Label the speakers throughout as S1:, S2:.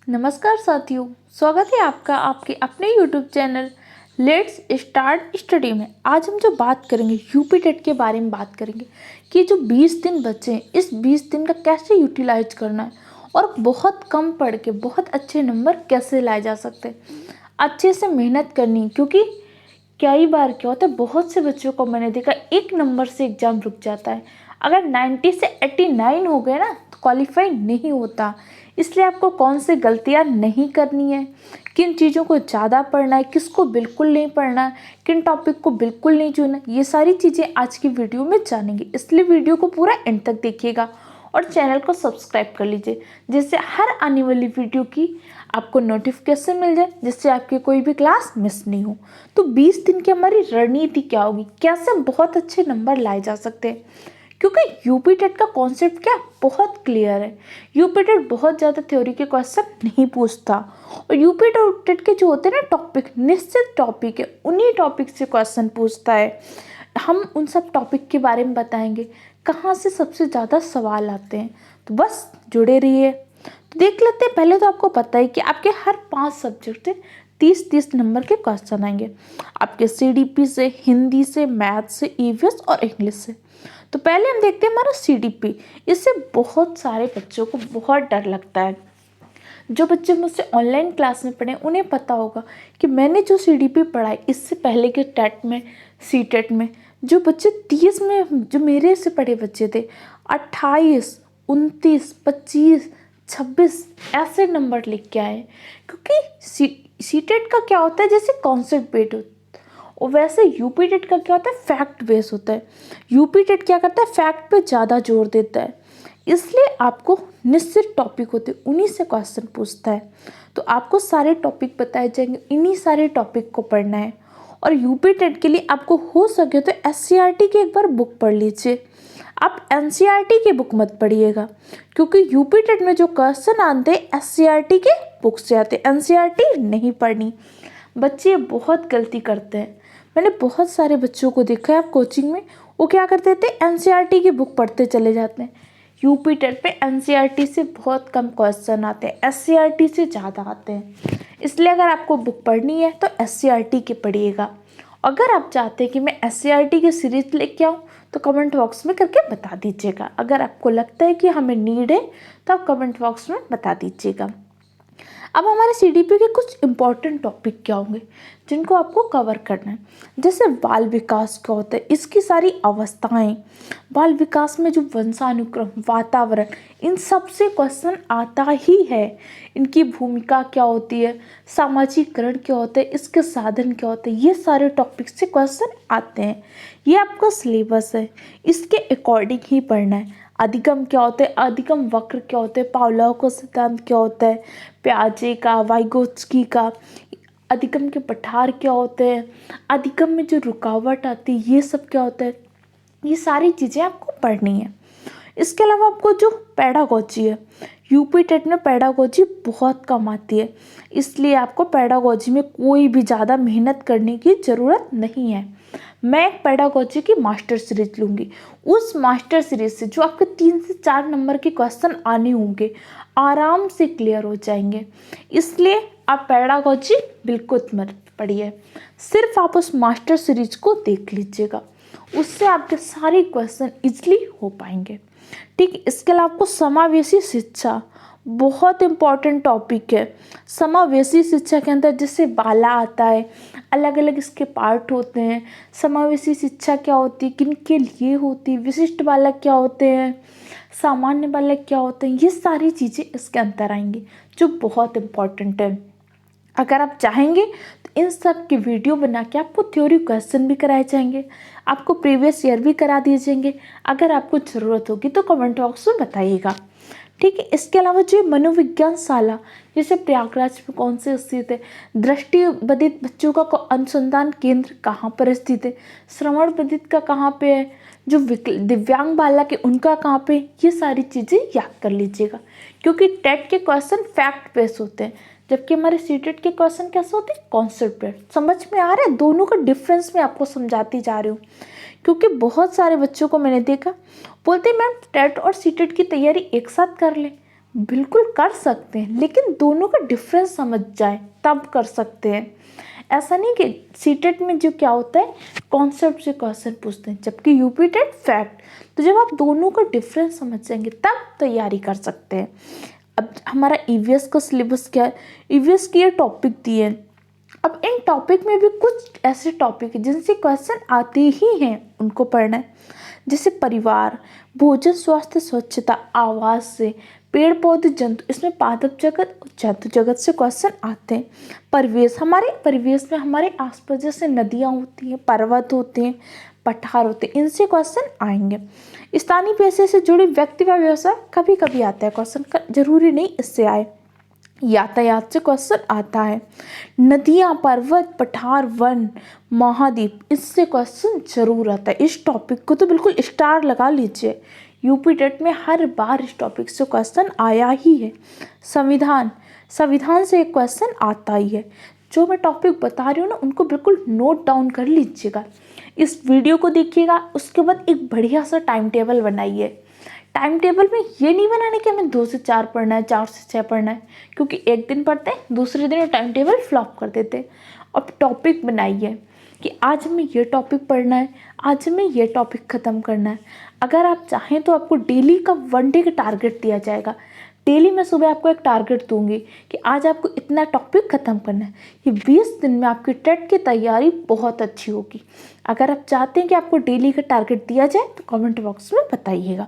S1: नमस्कार साथियों, स्वागत है आपका आपके अपने YouTube channel let's start study में। आज हम जो बात करेंगे यूपी टेट के बारे में बात करेंगे कि जो 20 दिन बचे हैं, इस 20 दिन का कैसे यूटिलाइज करना है और बहुत कम पढ़ के बहुत अच्छे नंबर कैसे लाए जा सकते हैं। अच्छे से मेहनत करनी, क्योंकि कई बार क्या होता है, बहुत से बच्चों को मैंने देखा एक नंबर से एग्ज़ाम रुक जाता है। अगर 90 से 89 हो गए ना तो क्वालिफाई नहीं होता। इसलिए आपको कौन सी गलतियां नहीं करनी है, किन चीज़ों को ज़्यादा पढ़ना है, किसको बिल्कुल नहीं पढ़ना है, किन टॉपिक को बिल्कुल नहीं छूना, ये सारी चीज़ें आज की वीडियो में जानेंगे। इसलिए वीडियो को पूरा एंड तक देखिएगा और चैनल को सब्सक्राइब कर लीजिए, जिससे हर आने वाली वीडियो की आपको नोटिफिकेशन मिल जाए, जिससे आपकी कोई भी क्लास मिस नहीं हो। तो 20 दिन की हमारी रणनीति क्या होगी, कैसे बहुत अच्छे नंबर लाए जा सकते हैं, क्योंकि यूपी टेट का कॉन्सेप्ट क्या बहुत क्लियर है। यूपी टेट बहुत ज़्यादा थ्योरी के क्वेश्चन नहीं पूछता, और यूपी टेट के जो होते हैं ना टॉपिक, निश्चित टॉपिक है, उन्हीं टॉपिक से क्वेश्चन पूछता है। हम उन सब टॉपिक के बारे में बताएंगे, कहाँ से सबसे ज़्यादा सवाल आते हैं। तो बस जुड़े रहिए। तो देख लेते हैं। पहले तो आपको पता है कि आपके हर 5 सब्जेक्ट से 30-30 नंबर के क्वेश्चन आएंगे, आपके सीडीपी से, हिंदी से, मैथ से, ईवीएस और इंग्लिश से। तो पहले हम देखते हैं हमारा सीडीपी। इससे बहुत सारे बच्चों को बहुत डर लगता है। जो बच्चे मुझसे ऑनलाइन क्लास में पढ़े उन्हें पता होगा कि मैंने जो सीडीपी पढ़ाई इससे पहले के टेट में, सी टेट में, जो बच्चे 30 में जो मेरे से पढ़े बच्चे थे, 28, 29, 25, 26 ऐसे नंबर लिख के आए। क्योंकि सी टेट का क्या होता है, जैसे कॉन्सेप्ट बेस्ड होता है, और वैसे यूपी टेट का क्या होता है, फैक्ट बेस होता है। यूपी टेट क्या करता है, फैक्ट पे ज़्यादा जोर देता है। इसलिए आपको निश्चित टॉपिक होते हैं, उन्हीं से क्वेश्चन पूछता है। तो आपको सारे टॉपिक बताए जाएंगे, इन्हीं सारे टॉपिक को पढ़ना है। और यूपी टेट के लिए आपको हो सके तो एससीईआरटी की एक बार बुक पढ़ लीजिए। आप एनसीईआरटी की बुक मत पढ़िएगा, क्योंकि यूपी टेट में जो क्वेश्चन आते हैं एससीईआरटी के बुक से आते हैं। एनसीईआरटी नहीं पढ़नी। बच्चे बहुत गलती करते हैं। मैंने बहुत सारे बच्चों को देखा है कोचिंग में, वो क्या करते थे, एनसीईआरटी की बुक पढ़ते चले जाते हैं। यूपी टेट पे एनसीईआरटी से बहुत कम क्वेश्चन आते हैं, एससीईआरटी से ज़्यादा आते हैं। इसलिए अगर आपको बुक पढ़नी है तो एससीईआरटी की पढ़िएगा। अगर आप चाहते हैं कि मैं एससीईआरटी की सीरीज लेके आऊँ तो कमेंट बॉक्स में करके बता दीजिएगा। अगर आपको लगता है कि हमें नीड है तो आप कमेंट बॉक्स में बता दीजिएगा। अब हमारे सीडीपी के कुछ इंपॉर्टेंट टॉपिक क्या होंगे जिनको आपको कवर करना है। जैसे बाल विकास क्या होता है, इसकी सारी अवस्थाएं, बाल विकास में जो वंशानुक्रम, वातावरण, इन सब से क्वेश्चन आता ही है। इनकी भूमिका क्या होती है, सामाजिकरण क्या होता है, इसके साधन क्या होते हैं, ये सारे टॉपिक से क्वेश्चन आते हैं। ये आपका सिलेबस है, इसके अकॉर्डिंग ही पढ़ना है। अधिगम क्या होता है, अधिगम वक्र क्या होते हैं, पावलोव का सिद्धांत क्या होता है, प्याजे का, वाइगोत्स्की का, अधिगम के पठार क्या होते हैं, अधिगम में जो रुकावट आती है ये सब क्या होता है, ये सारी चीज़ें आपको पढ़नी है। इसके अलावा आपको जो पेडागोजी है, यूपी टेट में पेडागोजी बहुत कम आती है, इसलिए आपको पेडागोजी में कोई भी ज़्यादा मेहनत करने की ज़रूरत नहीं है। मैं एक पेडागोजी की मास्टर सीरीज लूँगी। उस मास्टर सीरीज से जो आपके 3 से 4 नंबर के क्वेश्चन आने होंगे, आराम से क्लियर हो जाएंगे। इसलिए आप पेडागोजी बिल्कुल मत पढ़िए, सिर्फ आप उस मास्टर सीरीज को देख लीजिएगा, उससे आपके सारे क्वेश्चन इजली हो पाएंगे। ठीक। इसके अलावा आपको समावेशी शिक्षा बहुत इम्पॉर्टेंट टॉपिक है। समावेशी शिक्षा के अंदर जैसे बाला आता है, अलग अलग इसके पार्ट होते हैं। समावेशी शिक्षा क्या होती है, किन के लिए होती है, विशिष्ट बालक क्या होते हैं, सामान्य बालक क्या होते हैं, ये सारी चीज़ें इसके अंदर आएंगी जो बहुत इम्पॉर्टेंट है। अगर आप चाहेंगे तो इन सब की वीडियो बना के आपको थ्योरी क्वेश्चन भी कराए जाएंगे, आपको प्रीवियस ईयर भी करा दिए जाएंगे। अगर आपको ज़रूरत होगी तो कमेंट बॉक्स में बताइएगा। ठीक है। इसके अलावा जो मनोविज्ञान शाला, जैसे प्रयागराज में कौन से स्थित है, दृष्टिबाधित बच्चों का अनुसंधान केंद्र कहाँ पर स्थित है, श्रवण बाधित का कहाँ पे है, जो दिव्यांग बालक है उनका कहाँ पे, ये सारी चीज़ें याद कर लीजिएगा। क्योंकि टेट के क्वेश्चन फैक्ट बेस होते हैं, जबकि हमारे सीटेट के क्वेश्चन कैसे होते हैं, कॉन्सेप्ट बेस्ड। समझ में आ रहा है, दोनों का डिफरेंस मैं आपको समझाती जा रही हूँ। क्योंकि बहुत सारे बच्चों को मैंने देखा बोलते हैं मैम टेट और सीटेट की तैयारी एक साथ कर लें। बिल्कुल कर सकते हैं, लेकिन दोनों का डिफरेंस समझ जाए तब कर सकते हैं। ऐसा नहीं कि सीटेट में जो क्या होता है कॉन्सेप्ट से क्वेश्चन पूछते हैं, जबकि यूपी टेट फैक्ट। तो जब आप दोनों का डिफरेंस समझ जाएंगे तब तैयारी कर सकते हैं। अब हमारा ईवीएस का सिलेबस क्या है, ईवीएस की ये टॉपिक दिए हैं। अब इन टॉपिक में भी कुछ ऐसे टॉपिक हैं जिनसे क्वेश्चन आते ही हैं, उनको पढ़ना है। जैसे परिवार, भोजन, स्वास्थ्य, स्वच्छता, आवास से, पेड़ पौधे, जंतु, इसमें पादप जगत और जंतु जगत से क्वेश्चन आते हैं। परिवेश, हमारे परिवेश में हमारे आसपास जैसे नदियाँ होती हैं, पर्वत होते हैं, पठार होते हैं, इनसे क्वेश्चन आएंगे। स्थानीय पेशे से जुड़े व्यक्ति व व्यवसाय कभी कभी आता है क्वेश्चन, जरूरी नहीं इससे आए। यातायात से क्वेश्चन आता है। नदियाँ, पर्वत, पठार, वन, महाद्वीप, इससे क्वेश्चन जरूर आता है। इस टॉपिक को तो बिल्कुल स्टार लगा लीजिए, यूपी टेट में हर बार इस टॉपिक से क्वेश्चन आया ही है। संविधान, संविधान से एक क्वेश्चन आता ही है। जो मैं टॉपिक बता रही हूँ ना, उनको बिल्कुल नोट डाउन कर लीजिएगा। इस वीडियो को देखिएगा, उसके बाद एक बढ़िया सा टाइम टेबल बनाइए। टाइम टेबल में ये नहीं बनाने कि हमें 2 से 4 पढ़ना है, 4 से 6 पढ़ना है, क्योंकि एक दिन पढ़ते हैं, दूसरे दिन टाइम टेबल फ्लॉप कर देते हैं। अब टॉपिक बनाइए कि आज हमें ये टॉपिक पढ़ना है, आज हमें ये टॉपिक ख़त्म करना है। अगर आप चाहें तो आपको डेली का 1 डे का टारगेट दिया जाएगा। डेली मैं सुबह आपको एक टारगेट दूंगी कि आज आपको इतना टॉपिक ख़त्म करना है। ये 20 दिन में आपकी टेट की तैयारी बहुत अच्छी होगी। अगर आप चाहते हैं कि आपको डेली का टारगेट दिया जाए तो कमेंट बॉक्स में बताइएगा।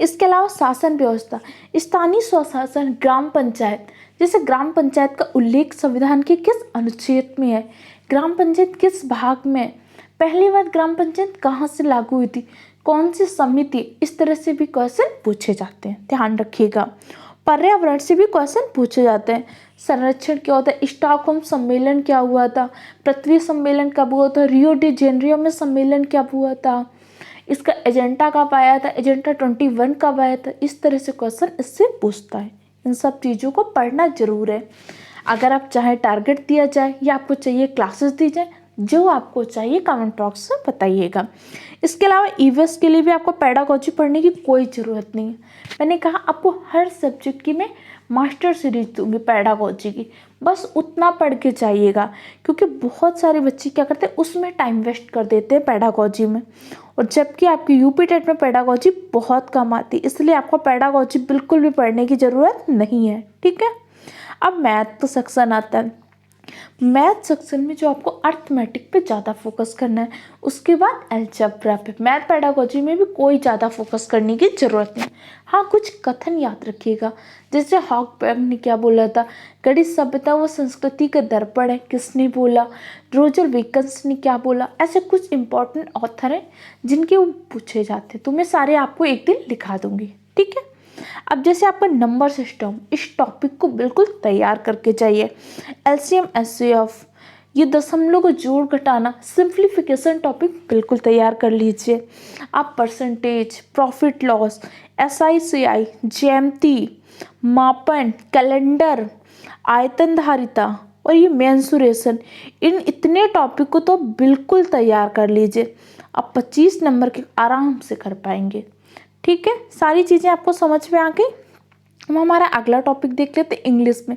S1: इसके अलावा शासन व्यवस्था, स्थानीय स्वशासन, ग्राम पंचायत, जैसे ग्राम पंचायत का उल्लेख संविधान के किस अनुच्छेद में है, ग्राम पंचायत किस भाग में, पहली बार ग्राम पंचायत कहाँ से लागू हुई थी, कौन सी समिति, इस तरह से भी क्वेश्चन पूछे जाते हैं, ध्यान रखिएगा। पर्यावरण से भी क्वेश्चन पूछे जाते हैं। संरक्षण क्या होता है, स्टॉकहोम सम्मेलन क्या हुआ था, पृथ्वी सम्मेलन कब हुआ था, रियो डी जेनेरियो में सम्मेलन कब हुआ था, इसका एजेंडा कब आया था, एजेंडा 21 कब आया था, इस तरह से क्वेश्चन इससे पूछता है। इन सब चीज़ों को पढ़ना जरूर है। अगर आप चाहे टारगेट दिया जाए या आपको चाहिए क्लासेस दी जाए, जो आपको चाहिए कमेंट बॉक्स में बताइएगा। इसके अलावा ईवीएस के लिए भी आपको पेडागोजी पढ़ने की कोई ज़रूरत नहीं है। मैंने कहा आपको हर सब्जेक्ट की मैं मास्टर सीरीज दूंगी पेडागोजी की, बस उतना पढ़ के जाइएगा, क्योंकि बहुत सारे बच्चे क्या करते हैं उसमें टाइम वेस्ट कर देते हैं पेडागोजी में, और जबकि आपकी यूपी टेट में पेडागोजी बहुत कम आती है, इसलिए आपको पेडागोजी बिल्कुल भी पढ़ने की ज़रूरत नहीं है। ठीक है। अब मैथ तो सेक्शन आता है। मैथ सेक्शन में जो आपको अर्थमेटिक पे ज़्यादा फोकस करना है, उसके बाद अलजेब्रा पे। मैथ पेडागोजी में भी कोई ज़्यादा फोकस करने की ज़रूरत नहीं। हाँ, कुछ कथन याद रखिएगा, जैसे हॉकबर्ग ने क्या बोला था, गणित सभ्यता व संस्कृति का दर्पण है, किसने बोला, रोजर विकन्स ने क्या बोला। ऐसे कुछ इंपॉर्टेंट ऑथर हैं जिनके वो पूछे जाते हैं, तो मैं सारे आपको एक दिन लिखा दूंगी। ठीक है। अब जैसे आपका नंबर सिस्टम, इस टॉपिक को बिल्कुल तैयार करके चाहिए। एलसीएम एचसीएफ, ये दशमलव को जोड़ घटाना, सिंप्लीफिकेशन टॉपिक बिल्कुल तैयार कर लीजिए। आप परसेंटेज, प्रॉफिट लॉस, एसआईसीआई, ज्यामिति, मापन, कैलेंडर, आयतनधारिता और ये मेंसुरेशन, इन इतने टॉपिक को तो बिल्कुल तैयार कर लीजिए। आप 25 नंबर के आराम से कर पाएंगे। ठीक है, सारी चीज़ें आपको समझ में आ गई। हम हमारा अगला टॉपिक देख लेते हैं इंग्लिश में।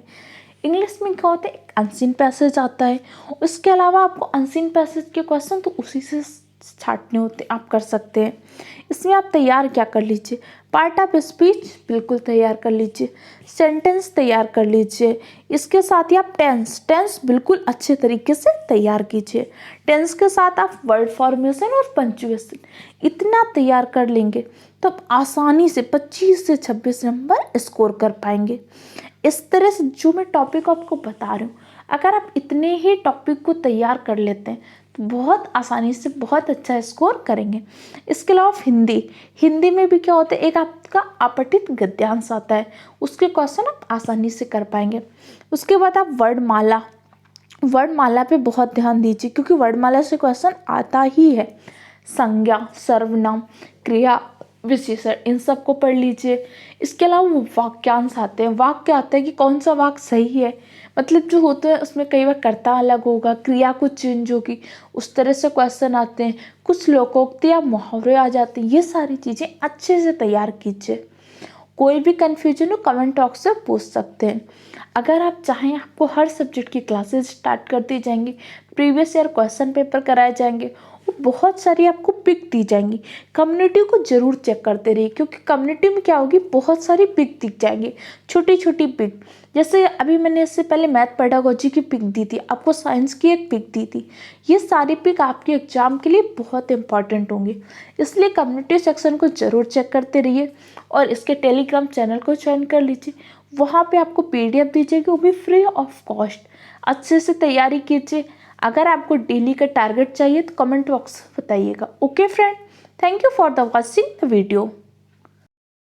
S1: इंग्लिश में क्या होता है, एक अनसीन पैसेज आता है, उसके अलावा आपको अनसीन पैसेज के क्वेश्चन तो उसी से छाटने होते, आप कर सकते हैं। इसमें आप तैयार क्या कर लीजिए, पार्ट ऑफ स्पीच बिल्कुल तैयार कर लीजिए, सेंटेंस तैयार कर लीजिए, इसके साथ ही आप टेंस बिल्कुल अच्छे तरीके से तैयार कीजिए। टेंस के साथ आप वर्ड फॉर्मेशन और पंक्चुएशन इतना तैयार कर लेंगे तो आप आसानी से 25 से 26 नंबर स्कोर कर पाएंगे। इस तरह से जो मैं टॉपिक आपको बता रही हूँ, अगर आप इतने ही टॉपिक को तैयार कर लेते हैं तो बहुत आसानी से बहुत अच्छा स्कोर करेंगे। इसके अलावा हिंदी में भी क्या होता है, एक आपका अपठित गद्यांश आता है, उसके क्वेश्चन आप आसानी से कर पाएंगे। उसके बाद आप वर्णमाला पे बहुत ध्यान दीजिए, क्योंकि वर्णमाला से क्वेश्चन आता ही है। संज्ञा, सर्वनाम, क्रिया विशेषण, इन सब को पढ़ लीजिए। इसके अलावा वाक्यांश आते हैं, वाक्य आता है कि कौन सा वाक्य सही है, मतलब जो होता है उसमें कई बार कर्ता अलग होगा, क्रिया कुछ चेंज होगी, उस तरह से क्वेश्चन आते हैं। कुछ लोकोक्ति या मुहावरे आ जाते हैं, ये सारी चीज़ें अच्छे से तैयार कीजिए। कोई भी कन्फ्यूजन हो कमेंट बॉक्स से पूछ सकते हैं। अगर आप चाहें आपको हर सब्जेक्ट की क्लासेस स्टार्ट कर दी जाएंगी, प्रीवियस ईयर क्वेश्चन पेपर कराए जाएंगे और बहुत सारी आपको पिक दी जाएंगी। कम्युनिटी को ज़रूर चेक करते रहिए, क्योंकि कम्युनिटी में क्या होगी, बहुत सारी पिक दिख जाएंगी, छोटी छोटी पिक। जैसे अभी मैंने इससे पहले मैथ पेडागोजी की पिक दी थी, आपको साइंस की एक पिक दी थी। ये सारी पिक आपके एग्जाम के लिए बहुत इंपॉर्टेंट होंगी, इसलिए कम्युनिटी सेक्शन को ज़रूर चेक करते रहिए और इसके टेलीग्राम चैनल को ज्वाइन कर लीजिए। वहाँ पे आपको PDF दी जाएगी, वो भी फ्री ऑफ कॉस्ट। अच्छे से तैयारी कीजिए। अगर आपको डेली का टारगेट चाहिए तो कमेंट बॉक्स बताइएगा। Okay friend, thank you for the watching the video.